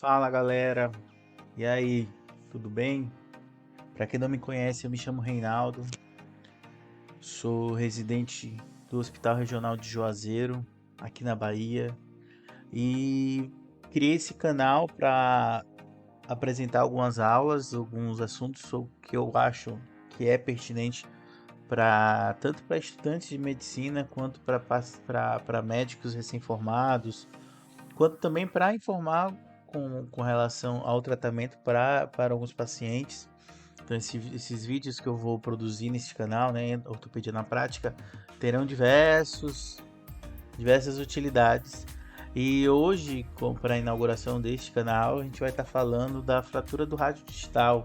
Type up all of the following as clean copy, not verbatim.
Fala galera, e aí, tudo bem? Para quem não me conhece, eu me chamo Reinaldo, sou residente do Hospital Regional de Juazeiro, aqui na Bahia, e criei esse canal para apresentar algumas aulas, alguns assuntos que eu acho que é pertinente para tanto para estudantes de medicina quanto para médicos recém-formados, quanto também para informar com relação ao tratamento para alguns pacientes. Então, esses vídeos que eu vou produzir nesse canal, né, Ortopedia na Prática, terão diversas utilidades. E hoje, para a inauguração deste canal, a gente vai estar falando da fratura do rádio distal,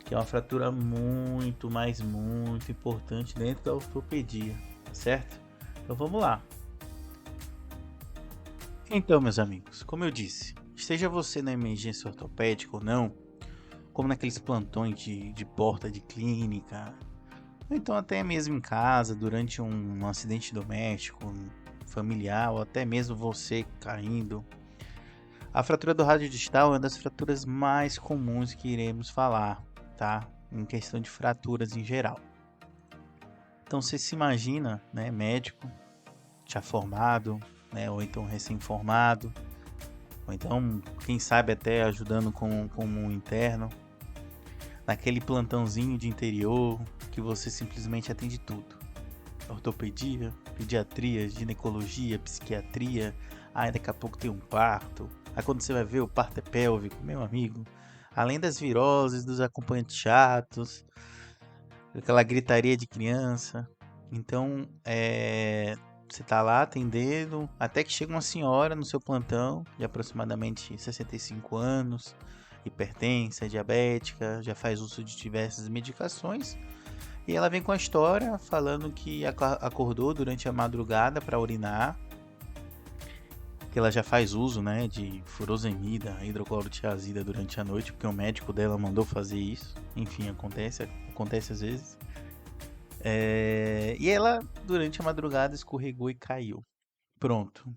que é uma fratura muito, mas muito importante dentro da ortopedia, tá certo? Então vamos lá. Então, meus amigos, como eu disse, esteja você na emergência ortopédica ou não, como naqueles plantões de porta de clínica, ou então até mesmo em casa, durante um acidente doméstico, familiar, ou até mesmo você caindo. A fratura do rádio distal é uma das fraturas mais comuns que iremos falar, tá? Em questão de fraturas em geral. Então você se imagina, né, médico, já formado, né, ou então recém-formado, ou então, quem sabe até ajudando como um interno, naquele plantãozinho de interior que você simplesmente atende tudo. Ortopedia, pediatria, ginecologia, psiquiatria, aí daqui a pouco tem um parto, aí quando você vai ver o parto é pélvico, meu amigo, além das viroses, dos acompanhantes chatos, aquela gritaria de criança, então você tá lá atendendo, até que chega uma senhora no seu plantão, de aproximadamente 65 anos, hipertensa, diabética, já faz uso de diversas medicações, e ela vem com a história falando que acordou durante a madrugada para urinar, que ela já faz uso, né, de furosemida, hidroclorotiazida durante a noite, porque o médico dela mandou fazer isso. Enfim, acontece às vezes. E ela, durante a madrugada, escorregou e caiu. Pronto.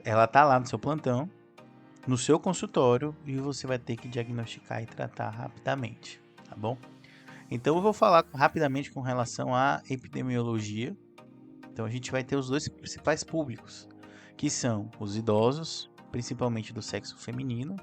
Ela tá lá no seu plantão, no seu consultório, e você vai ter que diagnosticar e tratar rapidamente, tá bom? Então eu vou falar rapidamente com relação à epidemiologia. Então a gente vai ter os dois principais públicos, que são os idosos, principalmente do sexo feminino,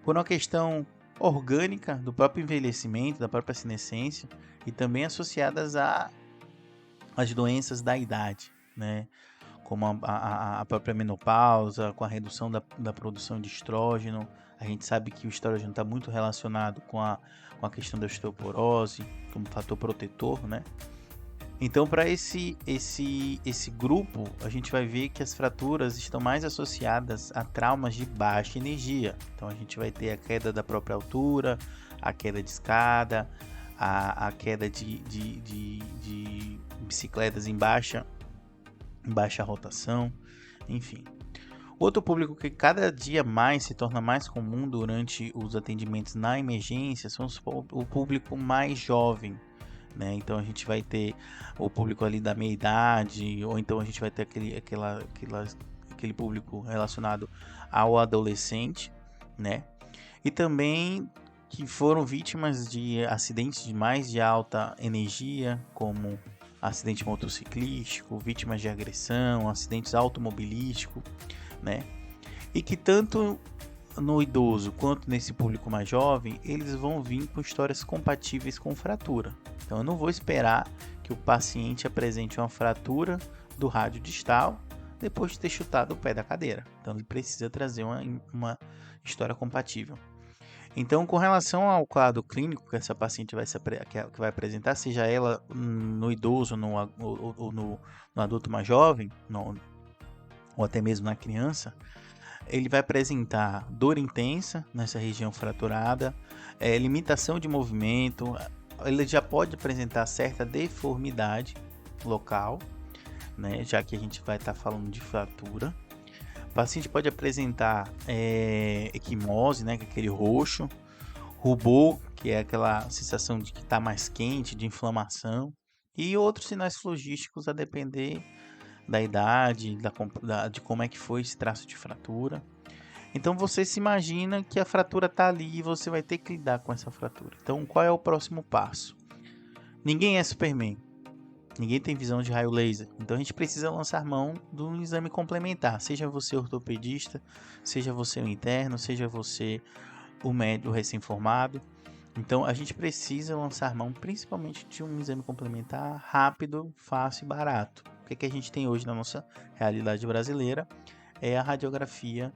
por uma questão orgânica do próprio envelhecimento, da própria senescência, e também associadas às doenças da idade, né? Como a própria menopausa, com a redução da produção de estrógeno. A gente sabe que o estrógeno está muito relacionado com a questão da osteoporose, como fator protetor, né? Então, para esse grupo, a gente vai ver que as fraturas estão mais associadas a traumas de baixa energia. Então, a gente vai ter a queda da própria altura, a queda de escada, a queda de bicicletas em baixa rotação, enfim. Outro público que cada dia mais se torna mais comum durante os atendimentos na emergência são o público mais jovem, né? Então a gente vai ter o público ali da meia idade, ou então a gente vai ter aquele público relacionado ao adolescente, né? E também que foram vítimas de acidentes mais de alta energia, como acidente motociclístico, vítimas de agressão, acidentes automobilísticos, né? E que tanto no idoso quanto nesse público mais jovem, eles vão vir com histórias compatíveis com fratura. Então eu não vou esperar que o paciente apresente uma fratura do rádio distal depois de ter chutado o pé da cadeira. Então ele precisa trazer uma história compatível. Então, com relação ao quadro clínico que essa paciente que vai apresentar, seja ela no idoso ou no adulto mais jovem, ou até mesmo na criança, ele vai apresentar dor intensa nessa região fraturada, limitação de movimento, ele já pode apresentar certa deformidade local, né, já que a gente vai estar falando de fratura. O paciente pode apresentar equimose, né, que é aquele roxo, rubor, que é aquela sensação de que está mais quente, de inflamação, e outros sinais flogísticos a depender da idade, de como é que foi esse traço de fratura. Então você se imagina que a fratura está ali e você vai ter que lidar com essa fratura. Então qual é o próximo passo? Ninguém é Superman. Ninguém tem visão de raio laser. Então a gente precisa lançar mão de um exame complementar. Seja você ortopedista, seja você o interno, seja você o médico recém-formado. Então a gente precisa lançar mão principalmente de um exame complementar rápido, fácil e barato. O que a gente tem hoje na nossa realidade brasileira é a radiografia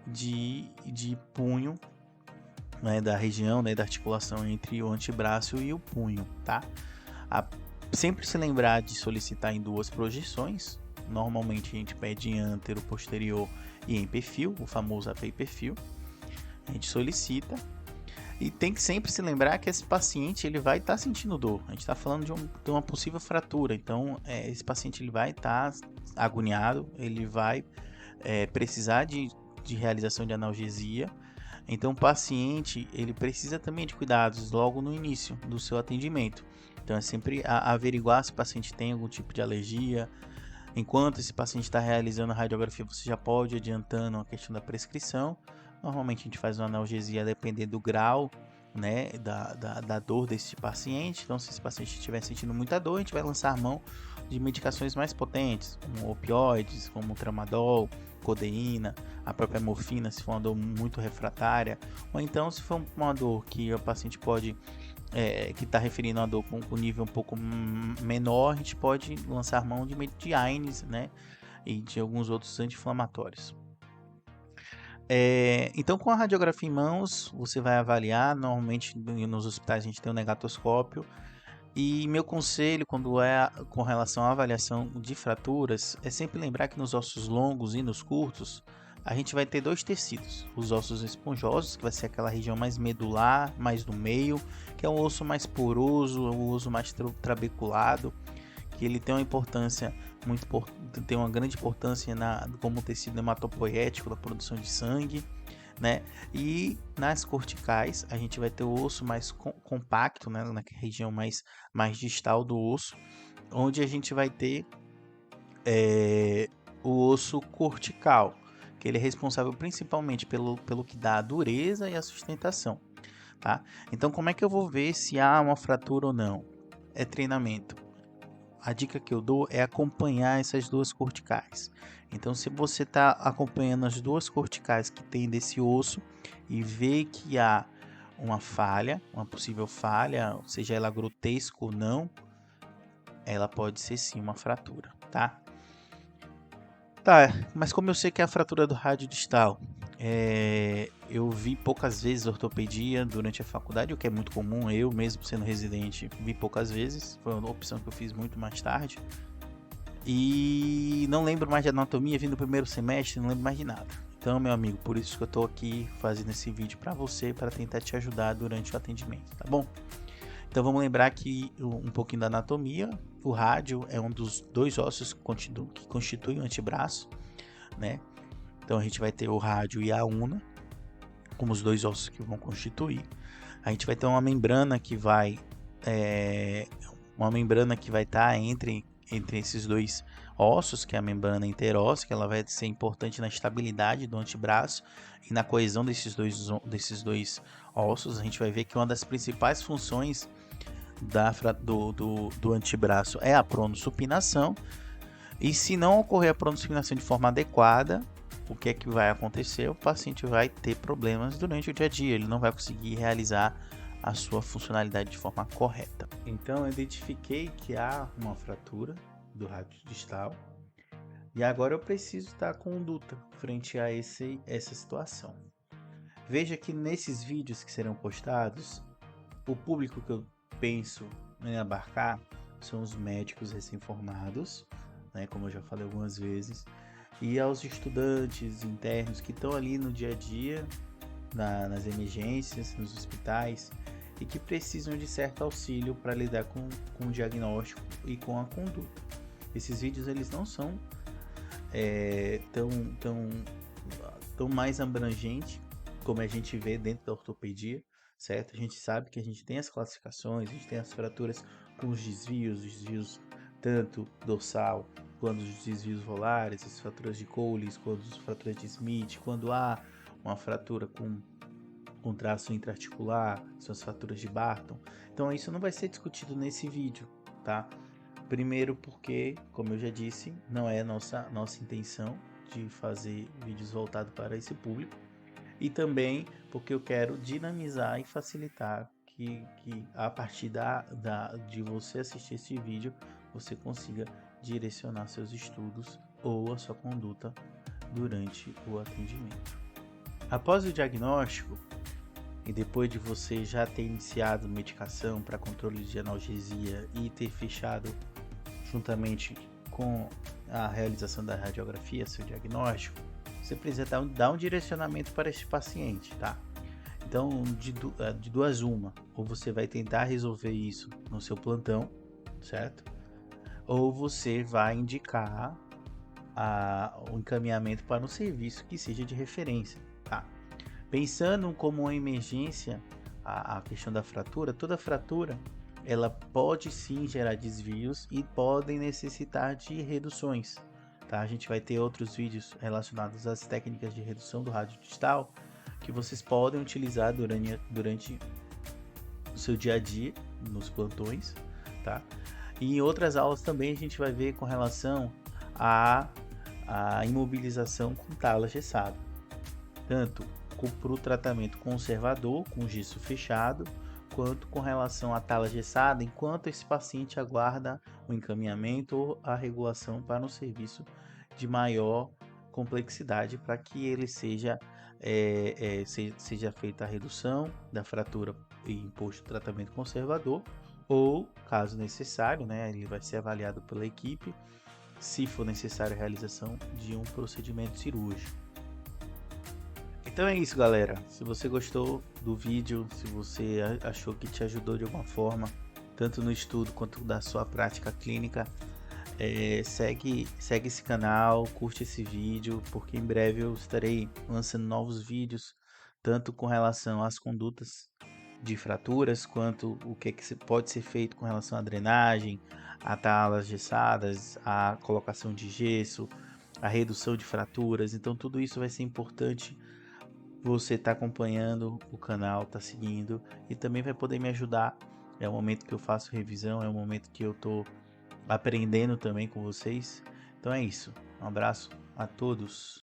de punho, né, da região, né, da articulação entre o antebraço e o punho, tá? A, sempre se lembrar de solicitar em duas projeções. Normalmente a gente pede em ântero, posterior e em perfil, o famoso AP perfil. A gente solicita e tem que sempre se lembrar que esse paciente ele vai estar sentindo dor. A gente está falando de uma possível fratura, então esse paciente ele vai estar agoniado, ele vai precisar de realização de analgesia. Então o paciente ele precisa também de cuidados logo no início do seu atendimento. Então é sempre averiguar se o paciente tem algum tipo de alergia. Enquanto esse paciente está realizando a radiografia, você já pode ir adiantando a questão da prescrição. Normalmente a gente faz uma analgesia a depender do grau, né, da dor desse paciente. Então se esse paciente estiver sentindo muita dor, a gente vai lançar mão de medicações mais potentes, como opioides, como tramadol, codeína, a própria morfina, se for uma dor muito refratária, ou então se for uma dor que o paciente pode, que está referindo a uma dor com nível um pouco menor, a gente pode lançar mão de AINES, né, e de alguns outros anti-inflamatórios. Então, com a radiografia em mãos, você vai avaliar. Normalmente nos hospitais a gente tem um negatoscópio. E meu conselho, quando com relação à avaliação de fraturas, é sempre lembrar que nos ossos longos e nos curtos, a gente vai ter dois tecidos. Os ossos esponjosos, que vai ser aquela região mais medular, mais no meio, que é um osso mais poroso, um osso mais trabeculado, que ele tem uma importância tem uma grande importância como tecido hematopoético da produção de sangue, né? E nas corticais a gente vai ter o osso mais compacto, né? Na região mais distal do osso, onde a gente vai ter o osso cortical, que ele é responsável principalmente pelo que dá a dureza e a sustentação, tá? Então como é que eu vou ver se há uma fratura ou não? É treinamento. A dica que eu dou é acompanhar essas duas corticais. Então, se você está acompanhando as duas corticais que tem desse osso e vê que há uma falha, uma possível falha, seja ela grotesca ou não, ela pode ser sim uma fratura, tá? Tá, mas como eu sei que é a fratura do rádio distal, eu vi poucas vezes ortopedia durante a faculdade, o que é muito comum. Eu mesmo sendo residente vi poucas vezes, foi uma opção que eu fiz muito mais tarde. E não lembro mais de anatomia, vim do primeiro semestre, não lembro mais de nada. Então, meu amigo, por isso que eu tô aqui fazendo esse vídeo para você, para tentar te ajudar durante o atendimento, tá bom? Então vamos lembrar que um pouquinho da anatomia. O rádio é um dos dois ossos que constituem o antebraço, né? Então a gente vai ter o rádio e a una como os dois ossos que vão constituir. A gente vai ter uma membrana que vai estar entre esses dois ossos, que é a membrana interóssea, que ela vai ser importante na estabilidade do antebraço e na coesão desses dois ossos. A gente vai ver que uma das principais funções do antebraço é a pronossupinação, e se não ocorrer a pronossupinação de forma adequada, o que é que vai acontecer? O paciente vai ter problemas durante o dia a dia, ele não vai conseguir realizar a sua funcionalidade de forma correta. Então eu identifiquei que há uma fratura do rádio distal e agora eu preciso dar conduta frente a essa situação. Veja que nesses vídeos que serão postados, o público que eu penso em abarcar são os médicos recém-formados, né, como eu já falei algumas vezes, e aos estudantes internos que estão ali no dia a dia, nas emergências, nos hospitais, e que precisam de certo auxílio para lidar com o diagnóstico e com a conduta. Esses vídeos eles não são tão mais abrangentes como a gente vê dentro da ortopedia, certo? A gente sabe que a gente tem as classificações, a gente tem as fraturas com os desvios tanto dorsal quanto os desvios volares, as fraturas de Colles, quanto as fraturas de Smith, quando há uma fratura com traço intraarticular, são as fraturas de Barton. Então isso não vai ser discutido nesse vídeo, tá? Primeiro porque, como eu já disse, não é nossa intenção de fazer vídeos voltados para esse público. E também porque eu quero dinamizar e facilitar que a partir de você assistir esse vídeo, você consiga direcionar seus estudos ou a sua conduta durante o atendimento. Após o diagnóstico, e depois de você já ter iniciado medicação para controle de analgesia e ter fechado juntamente com a realização da radiografia, seu diagnóstico, você precisa dar um direcionamento para esse paciente, tá? Então, de duas uma, ou você vai tentar resolver isso no seu plantão, certo? Ou você vai indicar o encaminhamento para um serviço que seja de referência, tá? Pensando como uma emergência, a questão da fratura, toda fratura ela pode sim gerar desvios e podem necessitar de reduções, tá? A gente vai ter outros vídeos relacionados às técnicas de redução do rádio distal que vocês podem utilizar durante o seu dia a dia nos plantões, tá? E em outras aulas também a gente vai ver com relação à imobilização com tala gessada, tanto para o tratamento conservador com gesso fechado, quanto com relação à tala gessada, enquanto esse paciente aguarda o encaminhamento ou a regulação para um serviço de maior complexidade, para que ele seja feita a redução da fratura e imposto o tratamento conservador, ou, caso necessário, né, ele vai ser avaliado pela equipe, se for necessário a realização de um procedimento cirúrgico. Então é isso, galera. Se você gostou do vídeo, se você achou que te ajudou de alguma forma, tanto no estudo quanto da sua prática clínica, segue esse canal, curte esse vídeo, porque em breve eu estarei lançando novos vídeos, tanto com relação às condutas de fraturas, quanto o que pode ser feito com relação à drenagem, a talas gessadas, a colocação de gesso, a redução de fraturas. Então tudo isso vai ser importante. Você está acompanhando o canal, está seguindo e também vai poder me ajudar. É o momento que eu faço revisão, é o momento que eu estou aprendendo também com vocês. Então é isso. Um abraço a todos.